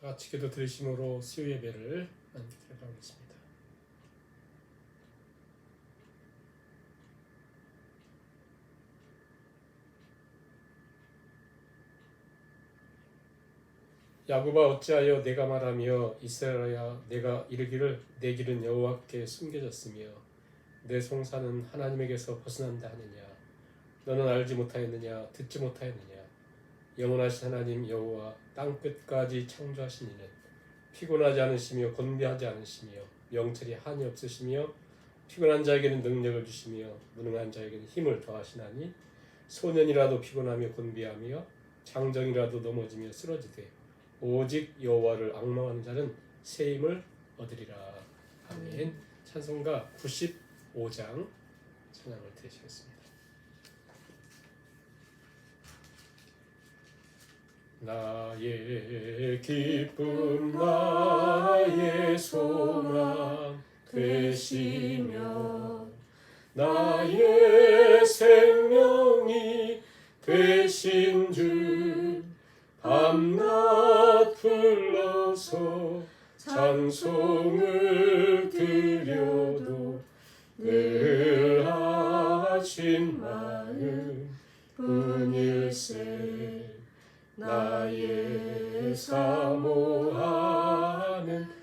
다 같이 기도 드리심으로 수요 예배를 만들어가겠습니다. 야곱아 어찌하여 내가 말하며 이스라엘아 내가 이르기를 내 길은 여호와께 숨겨졌으며 내 송사는 하나님에게서 벗어난다 하느냐. 너는 알지 못하였느냐 듣지 못하였느냐. 영원하신 하나님 여호와 땅끝까지 창조하신 이는 피곤하지 않으시며 곤비하지 않으시며 명철이 한이 없으시며 피곤한 자에게는 능력을 주시며 무능한 자에게는 힘을 더하시나니 소년이라도 피곤하며 곤비하며 장정이라도 넘어지며 쓰러지되 오직 여호와를 앙망하는 자는 새 힘을 얻으리라. 아멘. 찬송가 95장 찬양을 드리시겠습니다. 나의 기쁨 나의 소망 되시며 나의 생명이 되신 주 밤낮 불러서 찬송을 드려도 늘 하신 마음 뿐일세. 나의 사모하는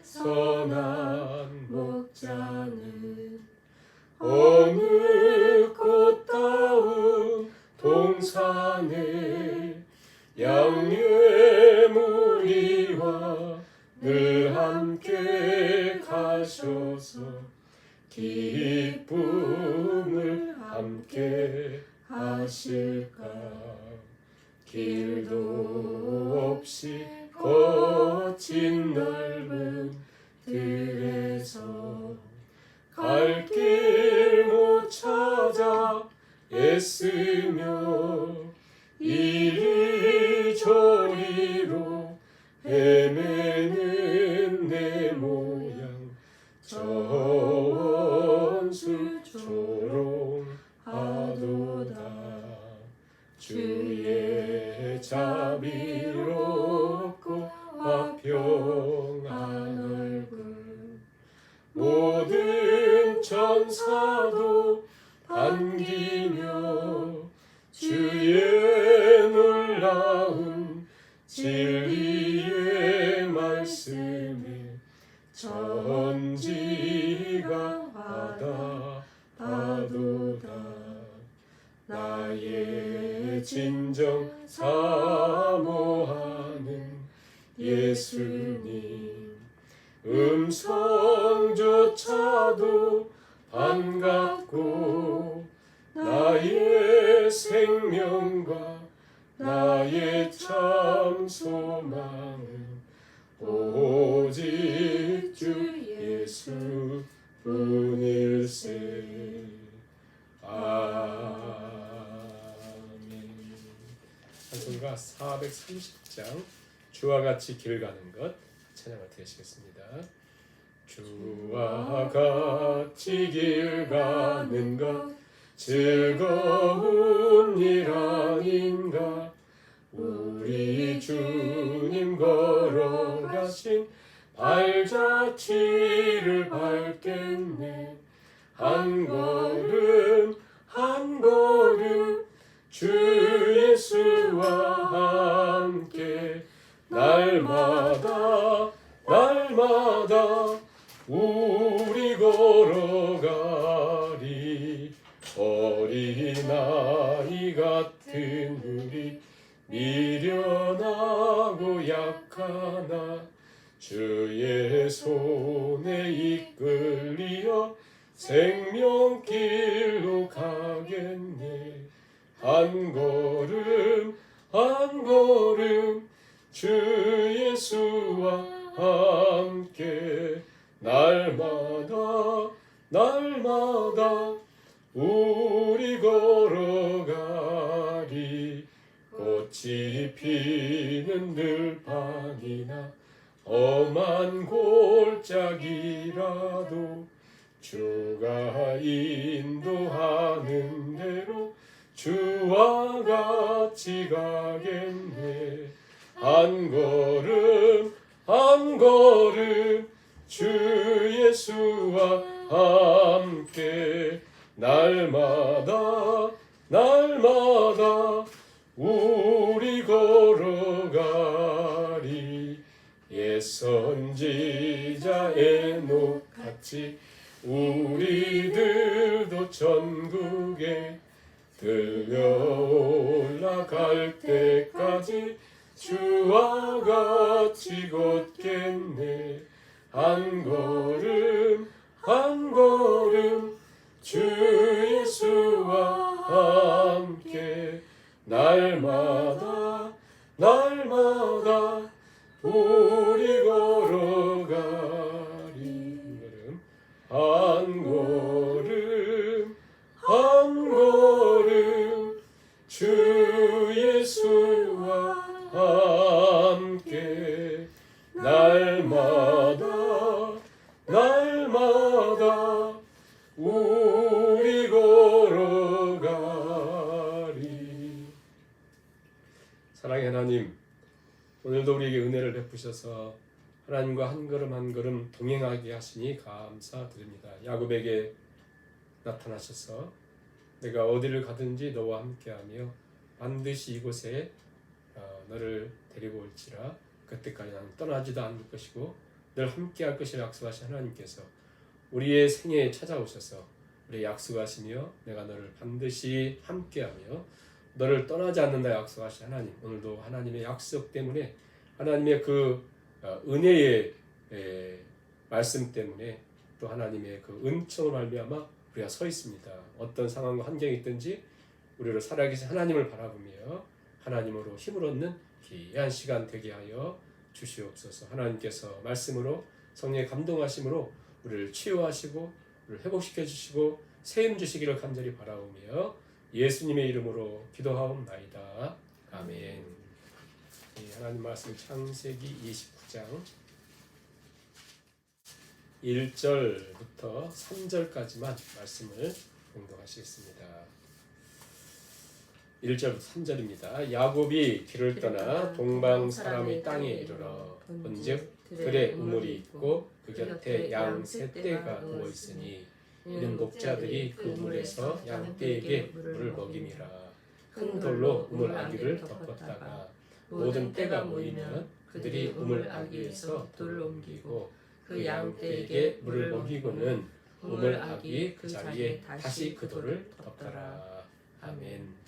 선한 목자는 어느 꽃다운 동산에 양의 무리와 늘 함께 가셔서 기쁨을 함께 하실까. 길도 없이 거친 넓은 들에서 갈 길 못 찾아 애쓰며 이리저리로 헤매는 내 모양 전수조롱 하도다. 주의 자비롭고 화평한 얼굴 모든 천사도 반기며 주의 놀라운 진리의 말씀에 천지가 받아도다. 나의 진정 사모하는 예수님 음성조차도 반갑고 나의 생명과 나의 참 소망은 오직 주 예수 뿐일세. 아멘. 찬송가 430장 주와 같이 길 가는 것 찬양을 드리시겠습니다. 주와 같이 길 가는 것 즐거운 일 아닌가. 우리 주님 걸어가신 발자취를 밟겠네. 한 걸음 한 걸음 주 예수와 함께 날마다 우리 걸어가리. 어린아이 같은 우리 미련하고 약하나 주의 손에 이끌리어 생명길로 가겠네. 한 걸음 한 걸음 주 예수와 함께 날마다 우리 걸어가리. 꽃이 피는 들판이나 험한 골짜기라도 주가 인도하는 대로 주와 같이 가겠네. 한 걸음 한 걸음 주 예수와 함께 날마다 우리 걸어가리. 옛 선지자의 녹같이 우리들도 천국에 들려 올라갈 때까지 주와 같이 걷겠네. 한 걸음 주 예수와 함께 날마다 우리 걸어가리. 한 걸음 주 예수와 함께 날마다 우리 걸어가리. 사랑의 하나님, 오늘도 우리에게 은혜를 베푸셔서 하나님과 한 걸음 동행하게 하시니 감사드립니다. 야곱에게 나타나셔서 내가 어디를 가든지 너와 함께하며 반드시 이곳에 너를 데리고 올지라 그때까지 나는 떠나지도 않을 것이고 늘 함께할 것이라 약속하신 하나님께서 우리의 생애에 찾아오셔서 우리 약속하시며 내가 너를 반드시 함께하며 너를 떠나지 않는다 약속하신 하나님, 오늘도 하나님의 약속 때문에 하나님의 그 은혜의 말씀 때문에 또 하나님의 그 은총을 말미암아 우리가 서 있습니다. 어떤 상황과 환경이 있든지 우리로 살아계신 하나님을 바라보며 하나님으로 힘을 얻는 귀한 시간 되게 하여 주시옵소서. 하나님께서 말씀으로 성령의 감동하심으로 우리를 치유하시고 우리를 회복시켜 주시고 세임 주시기를 간절히 바라오며 예수님의 이름으로 기도하옵나이다. 아멘. 하나님 말씀 창세기 29장 1절부터 3절까지만 말씀을 공독하시겠습니다. 1절부터 3절입니다. 야곱이 길을 떠나 동방 사람의 땅에 이르러 본즉 들에 우물이 있고 그 곁에 양 세 떼가 누워 있으니 이는 목자들이 그 우물에서 양 떼에게 물을 먹임이라. 큰 돌로 우물 아귀를 덮었다가 모든 떼가 모이면 그들이 우물 아귀에서 돌을 옮기고 그 양 떼에게 물을 먹이고는 우물 아귀 그 자리에 다시 그 돌을 덮더라. 아멘.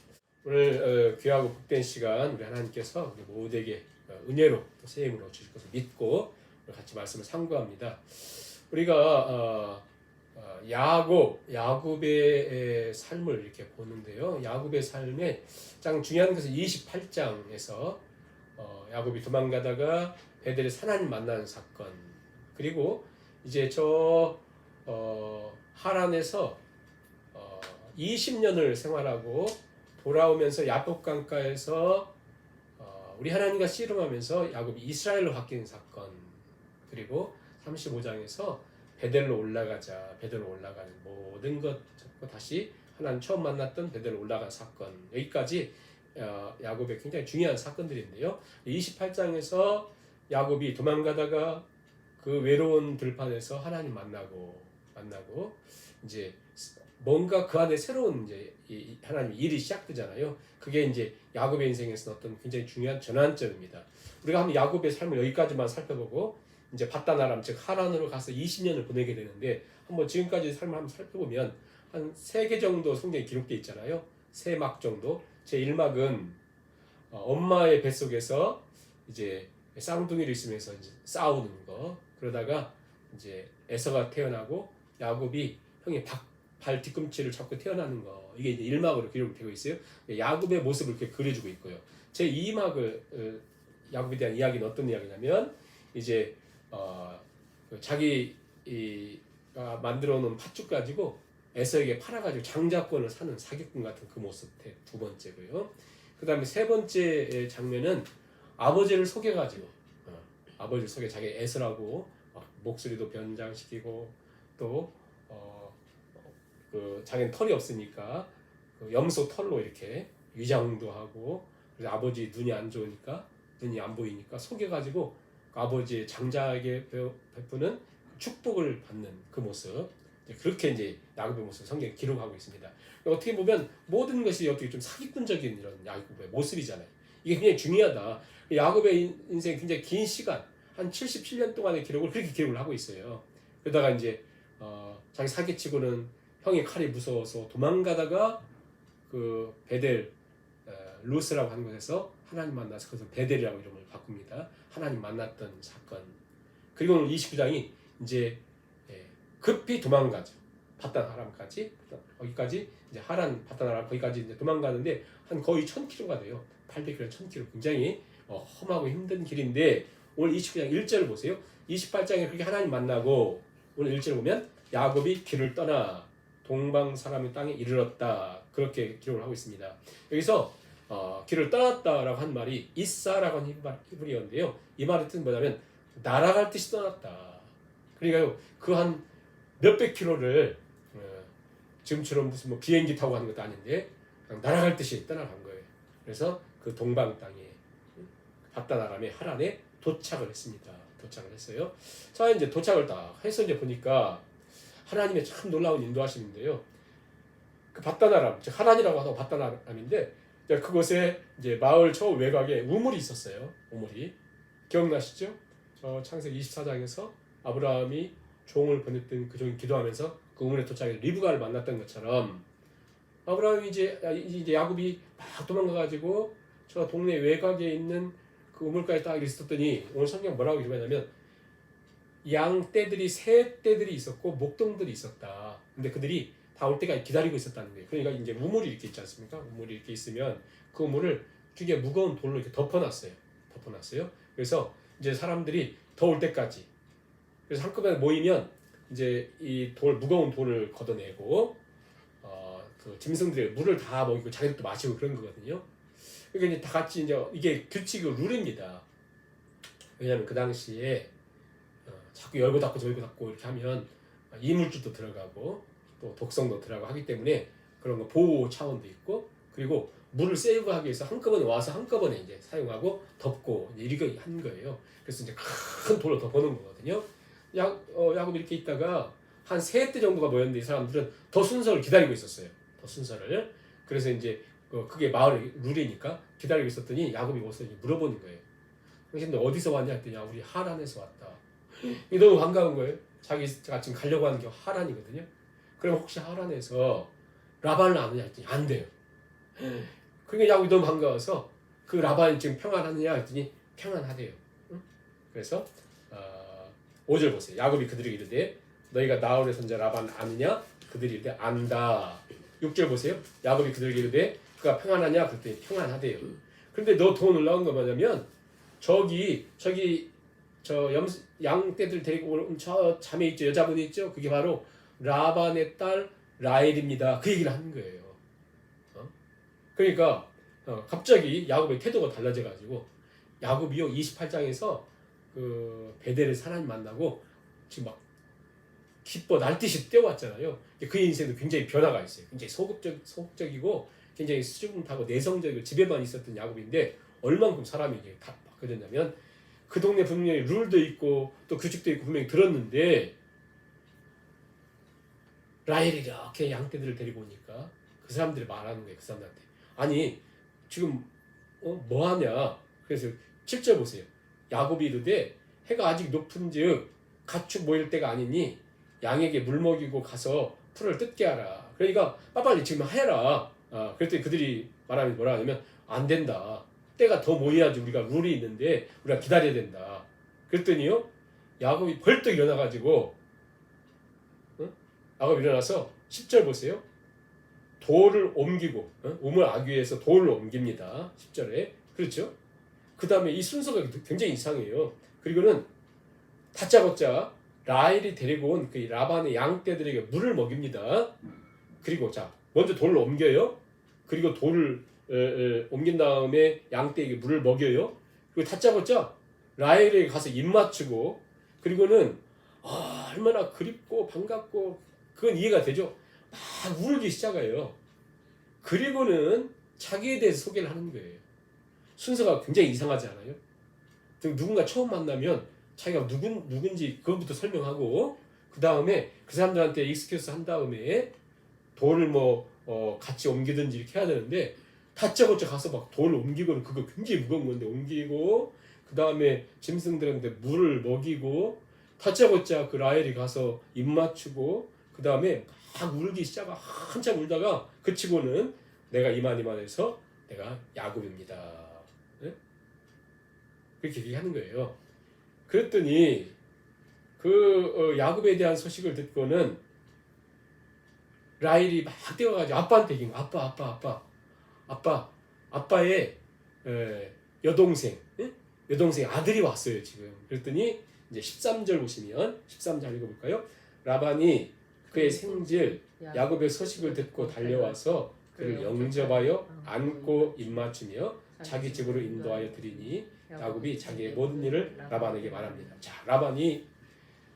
오늘 귀하고 복된 시간 우리 하나님께서 우리 모두에게 은혜로 또 세임으로 주실 것을 믿고 같이 말씀을 상고합니다. 우리가 야곱의 삶을 이렇게 보는데요. 야곱의 삶에 가장 중요한 것은 28장에서 야곱이 도망가다가 베델에서 하나님 만나는 사건, 그리고 이제 하란에서 20년을 생활하고 돌아오면서 야복 강가에서 우리 하나님과 씨름하면서 야곱이 이스라엘로 바뀌는 사건, 그리고 35장에서 베델로 올라가는 모든 것 다시 하나님 처음 만났던 베델로 올라간 사건, 여기까지 야곱의 굉장히 중요한 사건들인데요. 28장에서 야곱이 도망가다가 그 외로운 들판에서 하나님 만나고 이제 뭔가 그 안에 새로운 이제 하나님의 일이 시작되잖아요. 그게 이제 야곱의 인생에서 어떤 굉장히 중요한 전환점입니다. 우리가 한번 야곱의 삶을 여기까지만 살펴보고 이제 밧다나람 즉 하란으로 가서 20년을 보내게 되는데, 한번 지금까지 삶을 한번 살펴보면 한 3개 정도 성경에 기록되어 있잖아요. 3막 정도. 제 1막은 엄마의 뱃속에서 이제 쌍둥이를 있으면서 이제 싸우는 거, 그러다가 이제 에서가 태어나고 야곱이 형의 발 뒤꿈치를 잡고 태어나는 거, 이게 이제 1막으로 기록되고 있어요. 야곱의 모습을 이렇게 그려주고 있고요. 제 2막을 야곱에 대한 이야기는 어떤 이야기냐면 이제 자기가 만들어 놓은 팥죽 가지고 에서에게 팔아가지고 장자권을 사는 사기꾼 같은 그 모습 두 번째고요. 그 다음에 세 번째 장면은 아버지를 속여가지고 아버지를 속여 자기 에서라고 목소리도 변장시키고 또 자기는 털이 없으니까 그 염소 털로 이렇게 위장도 하고, 그래서 아버지 눈이 안 좋으니까 눈이 안 보이니까 속여가지고 그 아버지의 장자에게 베푸는 축복을 받는 그 모습, 그렇게 이제 야곱의 모습을 성경에 기록하고 있습니다. 어떻게 보면 모든 것이 어떻게 좀 사기꾼적인 이런 야곱의 모습이잖아요. 이게 굉장히 중요하다. 야곱의 인생 굉장히 긴 시간, 한 77년 동안의 기록을 그렇게 기록을 하고 있어요. 그러다가 이제 자기 사기치고는 형의 칼이 무서워서 도망가다가 그 베델 루스라고 하는 곳에서 하나님 만나서 그래서 베델이라고 이름을 바꿉니다. 하나님 만났던 사건. 그리고 오늘 29장이 이제 급히 도망가죠. 바단 아람까지, 거기까지 이제 하란 바단 아람 거기까지 이제 도망가는데 한 거의 1000km가 돼요. 800km, 1000km, 굉장히 험하고 힘든 길인데 오늘 29장 1절을 보세요. 28장에 그렇게 하나님 만나고 오늘 1절을 보면 야곱이 길을 떠나 동방 사람의 땅에 이르렀다, 그렇게 기록을 하고 있습니다. 여기서 길을 떠났다라고 한 말이 이사라고 하는 히브리어인데요. 이 말의 뜻은 뭐냐면 날아갈 듯이 떠났다. 그러니까요, 그 한 몇백 킬로를 지금처럼 무슨 뭐 비행기 타고 가는 것도 아닌데 그냥 날아갈 듯이 떠나간 거예요. 그래서 그 동방 땅에 바단 아람의 하란에 도착을 했습니다. 도착을 했어요. 자, 이제 도착을 딱 해서 이제 보니까 하나님의 참 놀라운 인도하심인데요. 그 바단 아람, 즉 하란이라고 하고 바단 아람인데 그곳에 이제 마을 저 외곽에 우물이 있었어요. 우물이 기억나시죠? 창세기 24장에서 아브라함이 종을 보냈던 그 종이 기도하면서 그 우물에 도착해서 리브가를 만났던 것처럼 아브라함이 이제 야곱이 막 도망가가지고 저 동네 외곽에 있는 그 우물가에 딱 있었더니 오늘 성경 뭐라고 기록하냐면 양떼들이 새 떼들이 있었고 목동들이 있었다. 근데 그들이 다 올 때까지 기다리고 있었다는 거예요. 그러니까 이제 우물이 이렇게 있지 않습니까? 우물이 이렇게 있으면 그 우물을 되게 무거운 돌로 이렇게 덮어놨어요. 그래서 이제 사람들이 더 올 때까지, 그래서 한꺼번에 모이면 이제 이 무거운 돌을 걷어내고 그 짐승들의 물을 다 먹이고 자기들도 마시고 그런 거거든요. 그러니까 이제 다 같이 이제 이게 규칙의 룰입니다. 왜냐하면 그 당시에 자꾸 열고 닫고 이렇게 하면 이물질도 들어가고 또 독성도 들어가고 하기 때문에 그런 거 보호 차원도 있고, 그리고 물을 세이브하기 위해서 한꺼번에 와서 한꺼번에 이제 사용하고 덮고 이제 이렇게 한 거예요. 그래서 이제 큰 돌로 덮어놓은 거거든요. 야곱이 이렇게 있다가 한 3대 정도가 모였는데 이 사람들은 더 순서를 기다리고 있었어요. 더 순서를. 그래서 이제 그게 마을의 룰이니까 기다리고 있었더니 야곱이 와서 물어보는 거예요. 당신들 어디서 왔냐 했더니 우리 하란에서 왔다. 이게 너무 반가운 거예요. 자기가 지금 가려고 하는 게 하란이거든요. 그럼 혹시 하란에서 라반을 아느냐 했더니 안 돼요. 그러니까 야곱이 너무 반가워서 그 라반이 지금 평안하느냐 했더니 평안하대요. 그래서 5절 보세요. 야곱이 그들에게 이르되 너희가 나홀의 손자 라반 아느냐? 그들이 이르되 안다. 6절 보세요. 야곱이 그들에게 이르되 그가 평안하냐? 그랬더니 평안하대요. 그런데 너 더 놀라운 거 뭐냐면 저기 저 양떼들 데리고 온 저 자매 있죠, 여자분이 있죠. 그게 바로 라반의 딸 라헬입니다. 그 얘기를 하는 거예요. 그러니까 갑자기 야곱의 태도가 달라져가지고 야곱이요 28장에서 그 베델에서 하나님 만나고 지금 막 기뻐 날뛰시 뛰어왔잖아요. 그 인생도 굉장히 변화가 있어요. 굉장히 소극적이고 굉장히 수줍음하고 내성적이고 집에만 있었던 야곱인데 얼만큼 사람이 이게 다 바뀌어졌냐면 그 동네 분명히 룰도 있고 또 규칙도 있고 분명히 들었는데 라헬이 이렇게 양떼들을 데리고 오니까 그 사람들이 말하는 거예요. 그 사람들한테 아니 지금 뭐하냐. 그래서 7절 보세요. 야곱이 이르되 해가 아직 높은즉 가축 모일 때가 아니니 양에게 물 먹이고 가서 풀을 뜯게 하라. 그러니까 빨리 지금 해라. 그랬더니 그들이 말하면 뭐라 하냐면 안 된다. 때가 더 모여야지 우리가 룰이 있는데 우리가 기다려야 된다. 그랬더니요 야곱이 벌떡 일어나가지고 야곱이 일어나서 10절 보세요. 돌을 옮기고 우물 아귀에서 돌을 옮깁니다. 10절에 그렇죠. 그 다음에 이 순서가 굉장히 이상해요. 그리고는 다짜고짜 라헬이 데리고 온 그 라반의 양떼들에게 물을 먹입니다. 그리고 자 먼저 돌을 옮겨요. 그리고 돌을 옮긴 다음에 양떼에게 물을 먹여요. 그리고 다짜고짜 라헬에게 가서 입 맞추고 그리고는 얼마나 그립고 반갑고 그건 이해가 되죠. 막 울기 시작해요. 그리고는 자기에 대해서 소개를 하는 거예요. 순서가 굉장히 이상하지 않아요? 누군가 처음 만나면 자기가 누군지 그것부터 설명하고 그 다음에 그 사람들한테 익스큐스 한 다음에 돌을 같이 옮기든지 이렇게 해야 되는데 다짜고짜 가서 막 돌을 옮기고는 그거 굉장히 무거운 건데 옮기고 그 다음에 짐승들한테 물을 먹이고 다짜고짜 그 라헬이 가서 입 맞추고 그 다음에 막 울기 시작하고 한참 울다가 그치고는 내가 이만해서 내가 야곱입니다. 네? 그렇게 얘기하는 거예요. 그랬더니 야곱에 대한 소식을 듣고는 라헬이 막 뛰어가지고 아빠한테 얘기한 거야. 아빠의 여동생 아들이 왔어요 지금. 그랬더니 이제 13절 보시면 13절 읽어볼까요? 라반이 그의 생질 야곱의 소식을 듣고 달려와서 그를 영접하여 안고 입맞추며 자기 집으로 인도하여 드리니 야곱이 자기의 모든 일을 라반에게 말합니다. 자, 라반이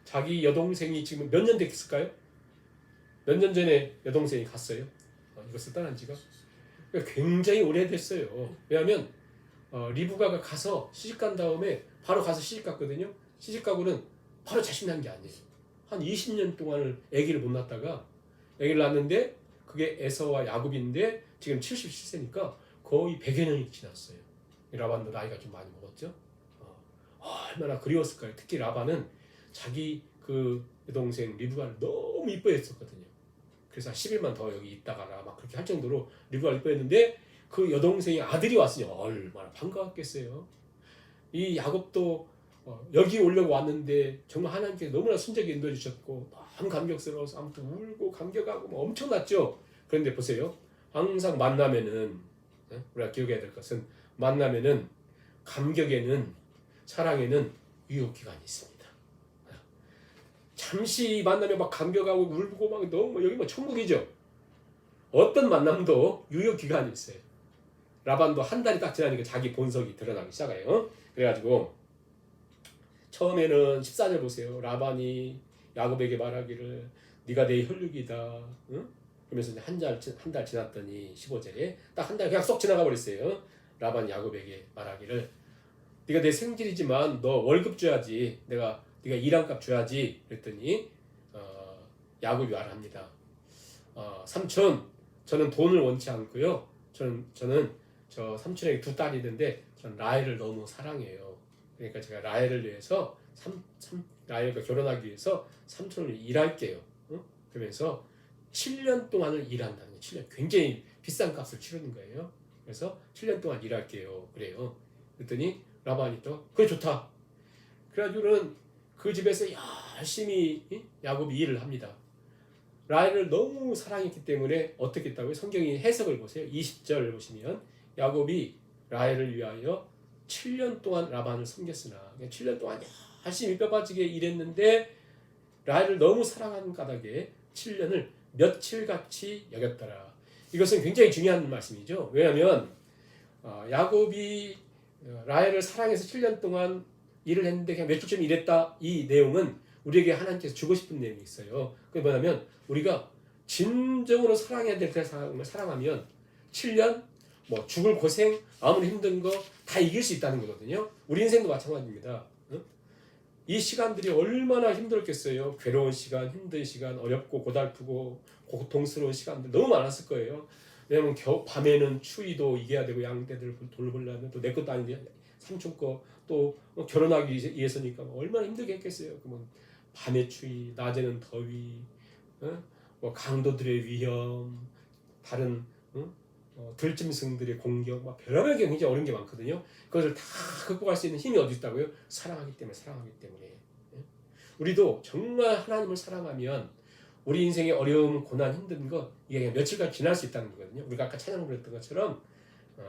자기 여동생이 지금 몇 년 됐을까요? 몇 년 전에 여동생이 갔어요. 이것을 떠난 지가 굉장히 오래됐어요. 왜냐하면 리브가가 가서 시집간 다음에 바로 가서 시집갔거든요. 시집가고는 바로 자식 낳은 게 아니에요. 한 20년 동안을 아기를 못 낳다가 아기를 낳았는데 그게 에서와 야곱인데 지금 77세니까 거의 100여 년이 지났어요. 라반도 나이가 좀 많이 먹었죠. 얼마나 그리웠을까요. 특히 라반은 자기 그 여동생 리브가를 너무 이뻐했었거든요. 그래서 10일만 더 여기 있다가라 막 그렇게 할 정도로 리브가를 이뻐했는데 그 여동생이 아들이 왔으니 얼마나 반가웠겠어요. 이 야곱도 여기 오려고 왔는데 정말 하나님께서 너무나 순적이 인도해 주셨고 너무 감격스러워서 아무튼 울고 감격하고 뭐 엄청났죠. 그런데 보세요. 항상 만나면은 우리가 기억해야 될 것은 만나면은 감격에는 사랑에는 유효기간이 있습니다. 잠시 만나면 막 감격하고 울고 막 너무 여기 뭐 천국이죠. 어떤 만남도 유효기간이 있어요. 라반도 한 달이 딱 지나니까 자기 본성이 드러나기 시작해요. 그래가지고 처음에는 14절 보세요. 라반이 야곱에게 말하기를 네가 내 혈육이다. 응? 그러면서 한 달 지났더니 15절에 딱 한 달 그냥 쏙 지나가 버렸어요. 라반이 야곱에게 말하기를 네가 내 생질이지만 너 월급 줘야지. 네가 일한값 줘야지. 그랬더니 야곱이 말합니다. 삼촌 저는 돈을 원치 않고요. 저는 저 삼촌에게 두 딸이 있는데 전 라헬을 너무 사랑해요. 그러니까 제가 라헬을 위해서 라헬과 결혼하기 위해서 삼촌을 일할게요. 응? 그러면서 7년 동안을 일한다는 거예요. 7년 굉장히 비싼 값을 치르는 거예요. 그래서 7년 동안 일할게요. 그래요. 그랬더니 라반이 또 그래 좋다. 그래가지고는 그 집에서 열심히 야곱이 일을 합니다. 라헬을 너무 사랑했기 때문에 어떻게 했다고요? 성경이 해석을 보세요. 20절 보시면 야곱이 라헬을 위하여 7년 동안 라반을 섬겼으나 7년 동안 열심히 뼈 빠지게 일했는데 라헬을 너무 사랑하는 까닭에 7년을 며칠같이 여겼더라. 이것은 굉장히 중요한 말씀이죠. 왜냐하면 야곱이 라헬을 사랑해서 7년 동안 일을 했는데 그냥 며칠쯤 일했다. 이 내용은 우리에게 하나님께서 주고 싶은 내용이 있어요. 그게 뭐냐면 우리가 진정으로 사랑해야 될 사람을 사랑하면 7년 뭐 죽을 고생 아무리 힘든 거 다 이길 수 있다는 거거든요. 우리 인생도 마찬가지입니다. 이 시간들이 얼마나 힘들었겠어요. 괴로운 시간, 힘든 시간, 어렵고 고달프고 고통스러운 시간들 너무 많았을 거예요. 왜냐면 밤에는 추위도 이겨야 되고 양떼들 돌보려면 또 내 것도 아닌데 삼촌 거 또 결혼하기 위해서니까 얼마나 힘들게 했겠어요. 그러면 밤의 추위, 낮에는 더위, 뭐 강도들의 위험, 다른 들짐승들의 공격, 막 별의별 게 굉장히 어려운 게 많거든요. 그것을 다 극복할 수 있는 힘이 어디 있다고요? 사랑하기 때문에. 우리도 정말 하나님을 사랑하면 우리 인생의 어려움, 고난, 힘든 거 이게 그냥 며칠간 지날 수 있다는 거거든요. 우리가 아까 찬양 부렸던 것처럼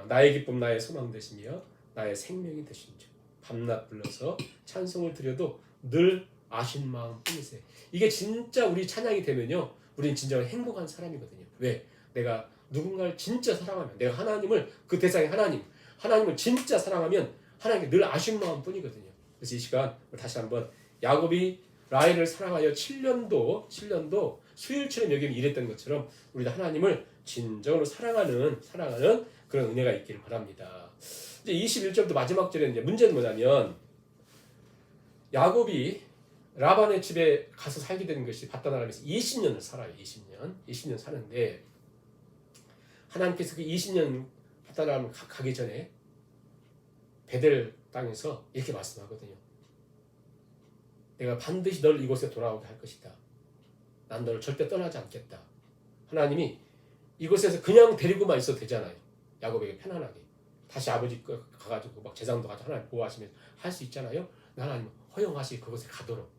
나의 기쁨, 나의 소망 되시며 나의 생명이 되신 주. 밤낮 불러서 찬송을 드려도 늘 아신 마음 뿐이세요. 이게 진짜 우리 찬양이 되면요. 우리는 진정한 행복한 사람이거든요. 왜? 내가 누군가를 진짜 사랑하면 내가 하나님을 그 대상의 하나님을 진짜 사랑하면 하나님께 늘 아신 마음 뿐이거든요. 그래서 이 시간 다시 한번 야곱이 라헬을 사랑하여 7년도 수일처럼 여기면 일했던 것처럼 우리도 하나님을 진정으로 사랑하는 그런 은혜가 있기를 바랍니다. 이제 21절부터 마지막 절에 이제 문제는 뭐냐면 야곱이 라반의 집에 가서 살게 되는 것이 바단 아람에서 20년을 살아요. 20년 사는데 하나님께서 그 20년 바단 아람을 가기 전에 베델 땅에서 이렇게 말씀하거든요. 내가 반드시 널 이곳에 돌아오게 할 것이다. 난 너를 절대 떠나지 않겠다. 하나님이 이곳에서 그냥 데리고만 있어도 되잖아요. 야곱에게 편안하게. 다시 아버지 가가지고 막 재산도 가지고 하나님 보호하시면서 할 수 있잖아요. 하나님은 허용하시게 그곳에 가도록.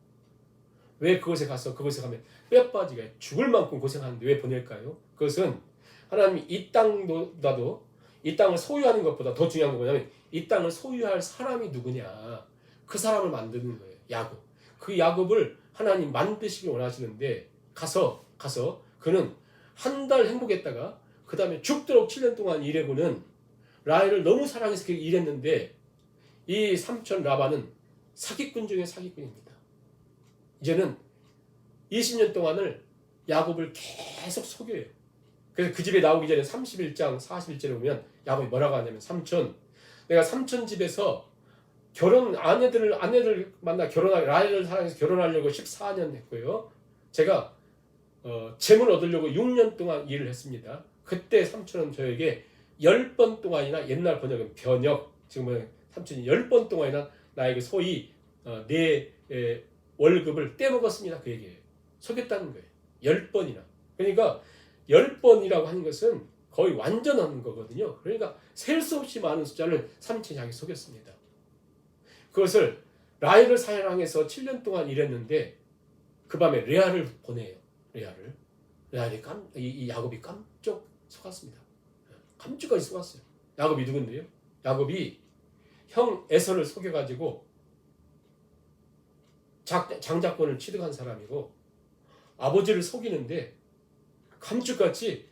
왜 그곳에 가서 그곳에 가면 뼈 빠지게 죽을 만큼 고생하는데 왜 보낼까요? 그것은 하나님이 이 땅보다도 이 땅을 소유하는 것보다 더 중요한 건 뭐냐면 이 땅을 소유할 사람이 누구냐. 그 사람을 만드는 거예요. 야곱. 그 야곱을 하나님 만드시길 원하시는데 가서 그는 한 달 행복했다가 그 다음에 죽도록 7년 동안 일해고는 라헬을 너무 사랑해서 일했는데 이 삼촌 라반은 사기꾼 중에 사기꾼입니다. 이제는 20년 동안을 야곱을 계속 속여요. 그래서 그 집에 나오기 전에 31장 41절에 보면 야곱이 뭐라고 하냐면 삼촌, 내가 삼촌 집에서 아내를 만나 라헬을 사랑해서 결혼하려고 14년 했고요. 제가 재물 얻으려고 6년 동안 일을 했습니다. 그때 삼촌은 저에게 10번 동안이나 옛날 번역은 변역, 지금은 삼촌이 10번 동안이나 나에게 소위 내 월급을 떼먹었습니다. 그 얘기예요. 속였다는 거예요. 10번이나. 그러니까 10번이라고 하는 것은 거의 완전한 거거든요. 그러니까 셀 수 없이 많은 숫자를 삼촌이 자기 속였습니다. 그것을 라헬을 사랑해서 7년 동안 일했는데 그 밤에 레아를 보내요. 이 야곱이 깜짝 속았습니다. 깜짝까지 속았어요. 야곱이 누군데요? 야곱이 형 에서를 속여가지고 장자권을 취득한 사람이고 아버지를 속이는데 감쪽같이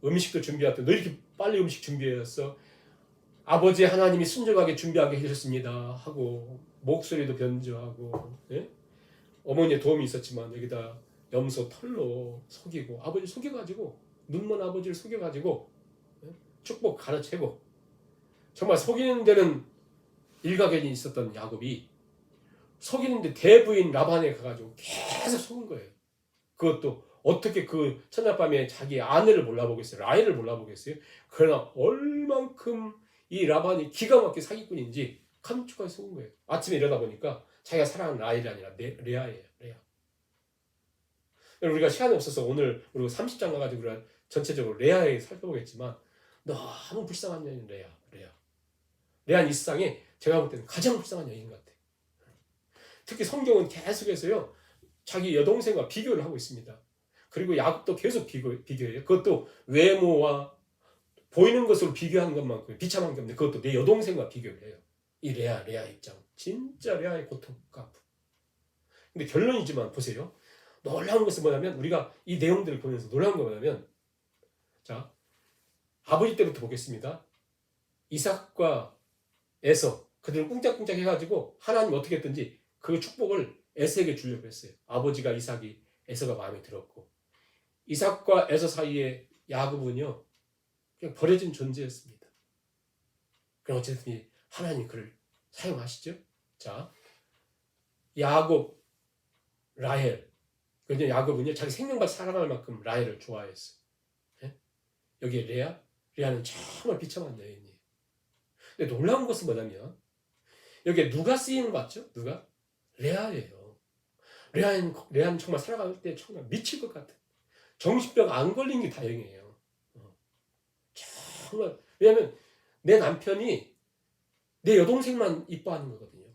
음식도 준비했다. 너 이렇게 빨리 음식 준비했어? 아버지 하나님이 순종하게 준비하게 해주셨습니다 하고 목소리도 변조하고 어머니의 도움이 있었지만 여기다 염소 털로 속이고 아버지 속여가지고 눈먼 아버지를 속여가지고 축복 가르치고 정말 속이는 데는 일가견이 있었던 야곱이 속이는데 대부인 라반에 가가지고 계속 속은 거예요. 그것도 어떻게 그 첫날밤에 자기 아내를 몰라보겠어요. 라헬을 몰라보겠어요. 그러나 얼만큼 이 라반이 기가 막히게 사기꾼인지 감쪽같이 속은 거예요. 아침에 일어나 보니까 자기가 사랑하는 라헬이 아니라 레아예요. 레아. 우리가 시간이 없어서 오늘 우리가 30장 가가지고 전체적으로 레아에 살펴보겠지만 너무 불쌍한 여인 레아. 레아는 이 세상에 제가 볼 때는 가장 불쌍한 여인 같아요. 특히 성경은 계속해서요 자기 여동생과 비교를 하고 있습니다. 그리고 야곱도 계속 비교해요. 그것도 외모와 보이는 것으로 비교하는 것만큼 비참한 게 없는데 그것도 내 여동생과 비교를 해요. 이 레아 입장. 진짜 레아의 고통과 아픔. 근데 결론이지만 보세요. 놀라운 것은 뭐냐면 우리가 이 내용들을 보면서 놀라운 거 뭐냐면 자 아버지 때부터 보겠습니다. 이삭과 에서 그들은 꿍짝꿍짝 해가지고 하나님 어떻게 했든지 그 축복을 에서에게 주려고 했어요. 아버지가 이삭이 에서가 마음에 들었고 이삭과 에서 사이에 야곱은요 그냥 버려진 존재였습니다. 그럼 어쨌든 하나님 그를 사용하시죠. 자 야곱 라헬 그런데 야곱은요 자기 생명까지 사랑할 만큼 라헬을 좋아했어요. 여기에 레아는 정말 비참한 여인이에요. 근데 놀라운 것은 뭐냐면 여기에 누가 쓰이는 거 같죠? 누가? 레아예요. 레아는 정말 살아갈 때 정말 미칠 것 같아. 정신병 안 걸린 게 다행이에요. 정말 왜냐하면 내 남편이 내 여동생만 이뻐하는 거거든요.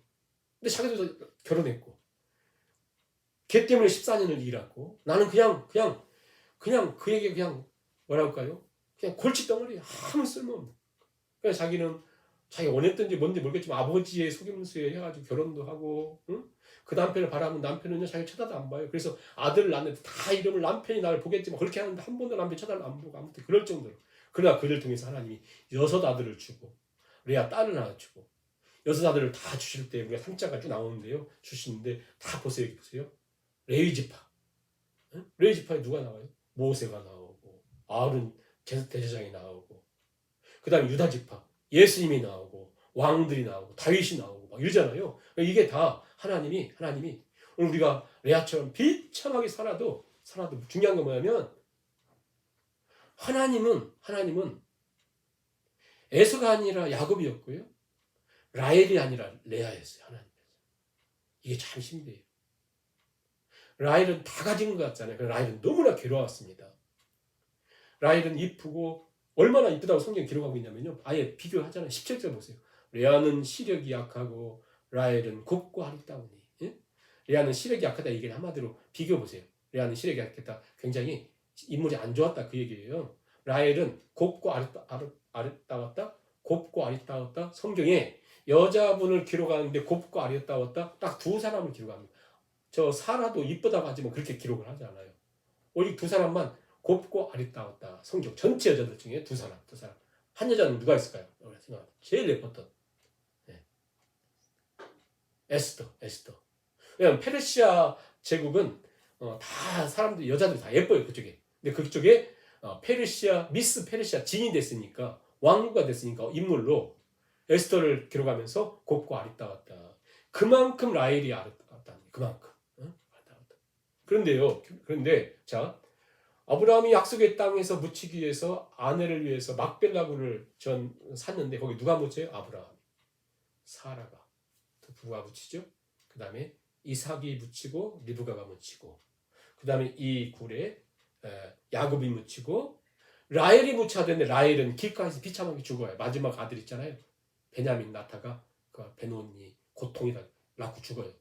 근데 자기도 결혼했고 걔 때문에 14년을 일하고 나는 그냥 그에게 그냥 뭐라 할까요? 그냥 골칫덩어리 아무 쓸모없는. 그냥 자기는 자기가 원했던지 뭔지 모르겠지만 아버지의 속임수에 해가지고 결혼도 하고 응? 그 남편을 바라면 남편은요 자기 쳐다도 안 봐요. 그래서 아들을 낳는데 다 이름을 남편이 나를 보겠지만 그렇게 하는데 한 번도 남편이 쳐다를 안 보고 아무튼 그럴 정도로. 그러나 그를 통해서 하나님이 6 아들을 주고 레아 딸을 하나 주고 6 아들을 다 주실 때 우리가 3자가 쭉 나오는데요. 주시는데 다 보세요. 여기 보세요. 레위지파. 응? 레위지파에 누가 나와요? 모세가 나오고 아론 대제사장이 나오고 그 다음에 유다지파 예수님이 나오고 왕들이 나오고 다윗이 나오고 막 이러잖아요. 이게 다 하나님이 오늘 우리가 레아처럼 비참하게 살아도 중요한 건 뭐냐면 하나님은 에서가 아니라 야곱이었고요. 라헬이 아니라 레아였어요. 하나님. 이게 참 신비해요. 라헬은 다 가진 것 같잖아요. 라헬은 너무나 괴로웠습니다. 라헬은 이쁘고 얼마나 이쁘다고 성경이 기록하고 있냐면요. 아예 비교하잖아요. 17절 보세요. 레아는 시력이 약하고 라헬은 곱고 아름다우니. 예? 레아는 시력이 약하다 이 얘기는 한마디로 비교 보세요. 레아는 시력이 약했다. 굉장히 인물이 안 좋았다 그 얘기예요. 라헬은 곱고 아름다웠다. 곱고 아름다웠다. 성경에 여자분을 기록하는데 곱고 아름다웠다. 딱 두 사람을 기록합니다. 저 사라도 이쁘다고 하지만 그렇게 기록을 하지 않아요. 오직 두 사람만 곱고 아름다웠다. 성경 전체 여자들 중에 두 사람. 한 여자는 누가 있을까요? 제일 예뻤던 에스더. 왜냐하면 페르시아 제국은 다 사람들 여자들 다 예뻐요 그쪽에. 근데 그쪽에 미스 페르시아 진이 됐으니까 왕후가 됐으니까 인물로 에스더를 기록하면서 곱고 아름다웠다. 그만큼 라헬이 아름다웠다. 그만큼 아름다웠다. 그런데 자 아브라함이 약속의 땅에서 묻히기 위해서 아내를 위해서 막벨라굴을 샀는데 거기 누가 묻혀요? 아브라함이. 사라가 부부가 묻히죠. 그 다음에 이삭이 묻히고 리브가가 묻히고 그 다음에 이 굴에 야곱이 묻히고 라헬이 묻혀야 되는데 라헬은 길가에서 비참하게 죽어요. 마지막 아들 있잖아요. 베냐민 나타가 그 베노니 고통이다 낳고 죽어요.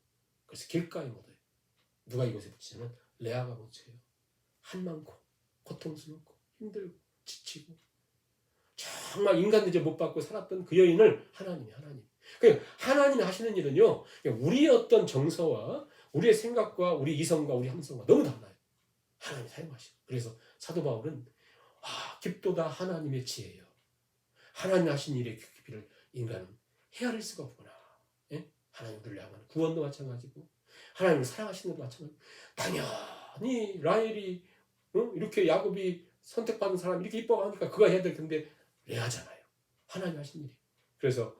그래서 길가에 묻어요. 누가 이곳에 묻히냐면 레아가 묻혀요. 한많고 고통스럽고 힘들고 지치고 정말 인간 대접 못 받고 살았던 그 여인을 하나님. 하나님이 하시는 일은요, 우리의 어떤 정서와 우리의 생각과 우리 이성과 우리 함성과 너무 달라요. 하나님이 사용하시고. 그래서 사도 바울은 깊도다 하나님의 지혜예요. 하나님 하신 일의 깊이를 인간은 헤아릴 수가 없구나. 예? 하나님 우리를 향하는 구원도 마찬가지고 하나님을 사랑하시는 것도 마찬가지고 당연히 라헬이 이렇게 야곱이 선택받은 사람 이렇게 이뻐하니까 그가 해야 될 텐데 레아잖아요. 하나님 하신 일이. 그래서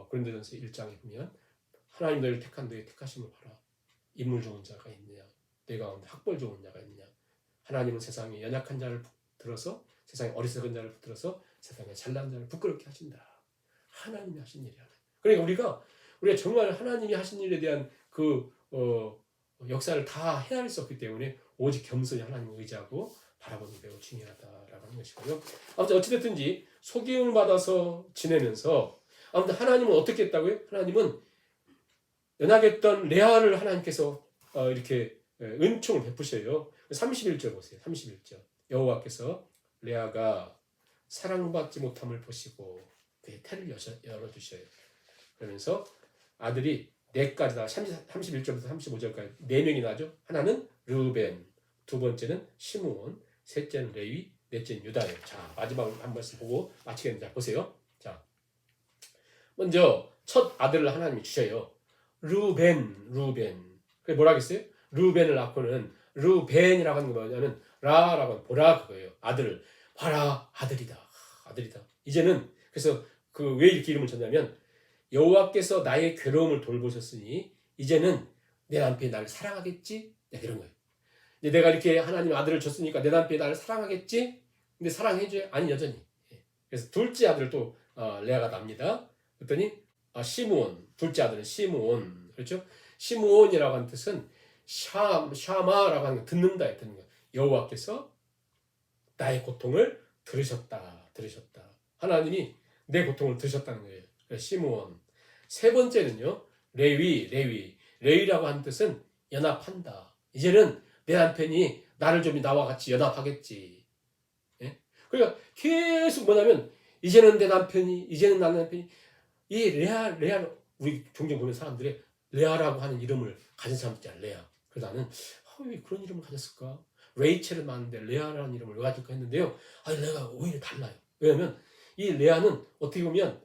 고린도전서 1장에 보면 하나님 너희를 택한 너희 택하심을 봐라. 인물 좋은 자가 있느냐, 내 가운데 학벌 좋은 자가 있느냐. 하나님은 세상에 연약한 자를 들어서 세상에 어리석은 자를 붙들어서 세상에 잘난 자를 부끄럽게 하신다. 하나님이 하신 일이야. 그러니까 우리가 정말 하나님이 하신 일에 대한 그 역사를 다 헤아릴 수 없기 때문에 오직 겸손히 하나님을 의지하고 바라보는 게 매우 중요하다라고 하는 것이고요. 아무튼 어찌됐든지 속임을 받아서 지내면서 아무튼 하나님은 어떻게 했다고요? 하나님은 연약했던 레아를 하나님께서 이렇게 은총을 베푸셔요. 31절 보세요. 31절. 여호와께서 레아가 사랑받지 못함을 보시고 그의 태를 열어주셔요. 그러면서 아들이 4가지다. 31절부터 35절까지 4명이 나죠. 하나는 르우벤, 두 번째는 시므온, 셋째는 레위, 넷째는 유다예요. 자, 마지막으로 한 말씀 보고 마치겠습니다. 보세요. 자, 먼저 첫 아들을 하나님이 주셔요. 르우벤. 그게 뭐라겠어요? 르우벤을 낳고는 르우벤이라고 하는 게 뭐냐면 라라고 하는 보라 그거예요. 아들을 봐라 아들이다. 이제는 그래서 그 왜 이렇게 이름을 줬냐면 여호와께서 나의 괴로움을 돌보셨으니 이제는 내 남편이 나를 사랑하겠지? 이런 거예요. 이제 내가 이렇게 하나님 아들을 줬으니까 내 남편이 나를 사랑하겠지? 근데 사랑해줘요? 아니 여전히. 그래서 둘째 아들을 또 레아가 납니다. 그랬더니 시므온, 둘째 아들은 시므온. 그렇죠? 시므온이라고 하는 뜻은 샤마라고 하는 거 듣는다. 여호와께서 나의 고통을 들으셨다. 하나님이 내 고통을 들으셨다는 거예요. 시므온. 세 번째는요. 레위라고 하는 뜻은 연합한다. 이제는 내 남편이 나를 좀 나와 같이 연합하겠지. 예? 그러니까 계속 뭐냐면 이제는 나는 남편이 이 레아 우리 종종 보는 사람들의 레아라고 하는 이름을 가진 사람 있잖아. 레아. 그래서 나는 왜 그런 이름을 가졌을까? 레이첼을 낳았는데 레아라는 이름을 왜 가질까 했는데요. 레아가 오히려 달라요. 왜냐하면 이 레아는 어떻게 보면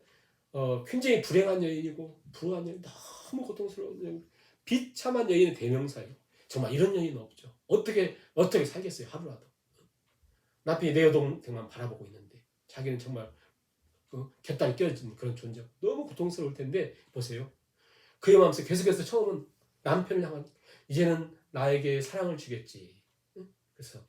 굉장히 불행한 여인이고 불우한 여인, 너무 고통스러운 여인, 비참한 여인의 대명사예요. 정말 이런 여인은 없죠. 어떻게 살겠어요 하루라도. 남편이 내 여동생만 바라보고 있는데 자기는 정말 곁다리 껴진 그런 존재. 너무 고통스러울 텐데 보세요. 그의 마음속에 계속해서 처음은 남편을 향한 이제는 나에게 사랑을 주겠지. 응? 그래서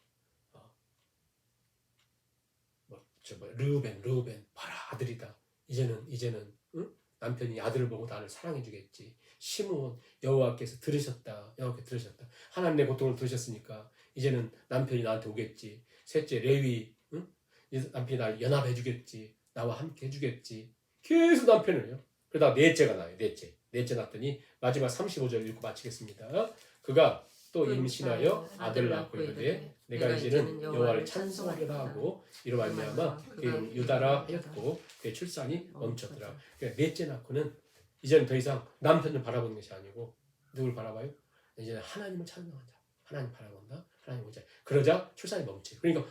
르우벤 봐라 아들이다. 이제는 응? 남편이 아들을 보고 나를 사랑해 주겠지. 시므온 여호와께서 들으셨다. 여호와께 들으셨다. 하나님 내 고통을 들으셨으니까 이제는 남편이 나한테 오겠지. 셋째 레위 응? 이제 남편이 날 연합해 주겠지. 나와 함께 해주겠지. 계속 남편을요. 그러다가 넷째가 나요. 넷째 낳더니 마지막 35절 읽고 마치겠습니다. 그가 또 임신하여 아들을 낳고 이르되 내가 이제는 여호와를 찬송하리라 하고 이로 말미암아 그 이름 유다라 하였고 그의 출산이 멈췄더라. 그러니까 넷째 낳고는 이제는 더 이상 남편을 바라보는 것이 아니고 누굴 바라봐요? 이제는 하나님을 찬송한다. 하나님 바라본다. 하나님 보자. 그러자 출산이 멈춰요. 그러니까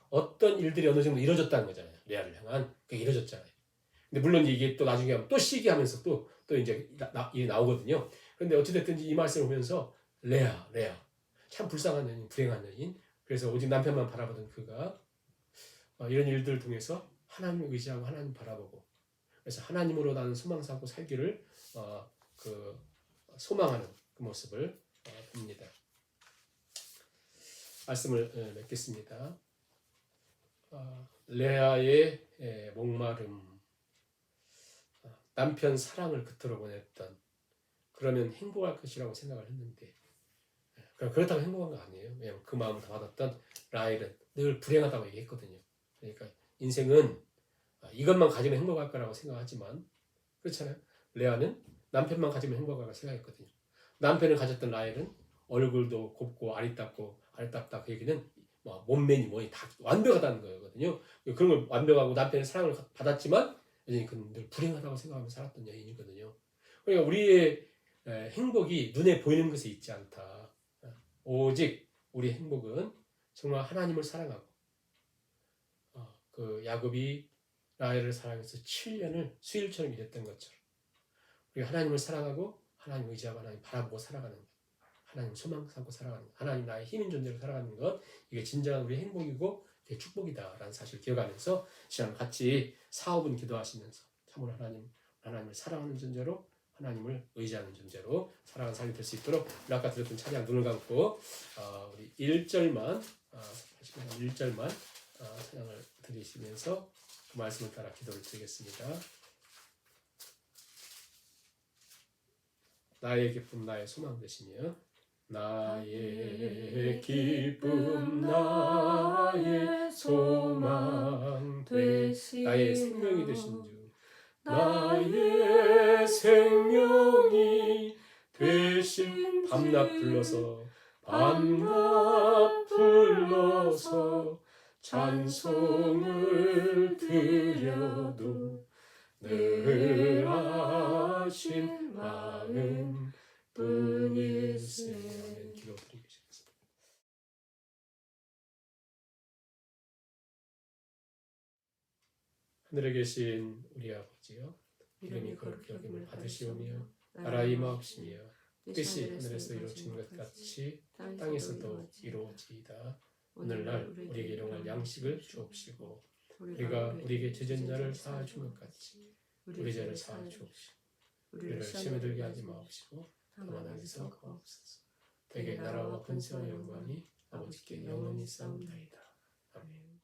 어떤 일들이 어느 정도 이루어졌다는 거잖아요. 레아를 향한 그게 이루어졌잖아요. 근데 물론 이게 또 나중에 하면 또 시기하면서 또 이제 일이 나오거든요. 그런데 어찌됐든지 이 말씀을 보면서 레아 참 불쌍한 여인, 불행한 여인. 그래서 오직 남편만 바라보던 그가 이런 일들을 통해서 하나님을 의지하고 하나님 바라보고 그래서 하나님으로 나는 소망 삼고 살기를 소망하는 그 모습을 봅니다. 말씀을 맺겠습니다. 레아의 목마름, 남편 사랑을 그토록 원했던 그러면 행복할 것이라고 생각을 했는데 그렇다고 행복한 거 아니에요. 왜냐하면 그 마음을 다 받았던 라헬은 늘 불행하다고 얘기했거든요. 그러니까 인생은 이것만 가지면 행복할 거라고 생각하지만 그렇잖아요. 레아는 남편만 가지면 행복할 거라고 생각했거든요. 남편을 가졌던 라헬은 얼굴도 곱고 아리따다 그 얘기는 몸매니 뭐니 다 완벽하다는 거거든요. 그런 걸 완벽하고 남편의 사랑을 받았지만 여전히 그는 늘 불행하다고 생각하며 살았던 여인이거든요. 그러니까 우리의 행복이 눈에 보이는 것에 있지 않다. 오직 우리의 행복은 정말 하나님을 사랑하고 그 야곱이 라헬을 사랑해서 7년을 수일처럼 일했던 것처럼 우리가 하나님을 사랑하고 하나님을 의지하고 하나님 바라보고 살아가는 것, 하나님 소망 삼고 살아가는 것, 하나님 나의 힘인 존재로 살아가는 것, 이게 진정한 우리의 행복이고 축복이다라는 사실을 기억하면서 시간 같이 4-5분 기도하시면서 참으로 하나님을 사랑하는 존재로 하나님을 의지하는 존재로 살아가는 삶이 될 수 있도록 아까 들었던 찬양 눈을 감고 우리 1절만 1절만 찬양을 드리시면서 그 말씀을 따라 기도를 드리겠습니다. 나의 기쁨 나의 소망 되시며 나의 기쁨 나의 소망 되시며 나의 생명이 되신 주 나의 생명이 되신 밤낮 불러서 찬송을 드려도 늘 하신 마음 뿐일세. 아멘. 기도드리겠습니다. 하늘에 계신 우리 아버지여, 이름이 거룩히 여김을 받으시오며 나라의 임하옵시며 뜻이 하늘에서 이루어진 것 같이 땅에서도 이루어지이다. 오늘날 우리에게 일용할 양식을 주옵시고 우리가 우리에게 죄진 자를 사하여 준 것 같이 우리 죄를 사하여 주옵시고 우리를 시험에 들게 하지 마옵시고 다만 악에서 구하옵소서. 대개 나라와 권세와 영광이 아버지께 영원히 싸움나이다. 아멘.